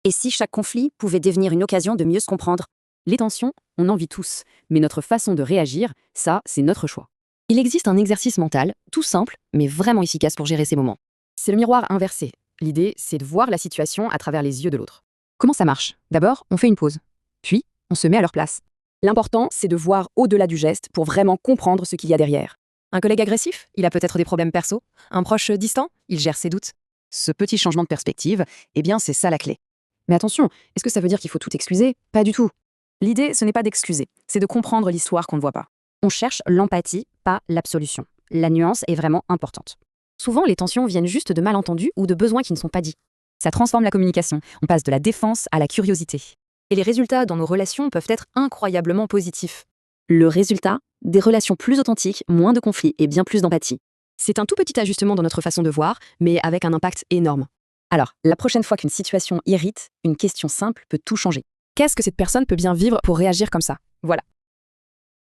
Et si chaque conflit pouvait devenir une occasion de mieux se comprendre? Les tensions, on en vit tous, mais notre façon de réagir, ça, c'est notre choix. Il existe un exercice mental, tout simple, mais vraiment efficace pour gérer ces moments. C'est le miroir inversé. L'idée, c'est de voir la situation à travers les yeux de l'autre. Comment ça marche? D'abord, on fait une pause. Puis, on se met à leur place. L'important, c'est de voir au-delà du geste pour vraiment comprendre ce qu'il y a derrière. Un collègue agressif? Il a peut-être des problèmes perso. Un proche distant? Il gère ses doutes. Ce petit changement de perspective, eh bien, c'est ça la clé. Mais attention, est-ce que ça veut dire qu'il faut tout excuser? Pas du tout. L'idée, ce n'est pas d'excuser, c'est de comprendre l'histoire qu'on ne voit pas. On cherche l'empathie, pas l'absolution. La nuance est vraiment importante. Souvent, les tensions viennent juste de malentendus ou de besoins qui ne sont pas dits. Ça transforme la communication. On passe de la défense à la curiosité. Et les résultats dans nos relations peuvent être incroyablement positifs. Le résultat, des relations plus authentiques, moins de conflits et bien plus d'empathie. C'est un tout petit ajustement dans notre façon de voir, mais avec un impact énorme. Alors, la prochaine fois qu'une situation irrite, une question simple peut tout changer. Qu'est-ce que cette personne peut bien vivre pour réagir comme ça? Voilà.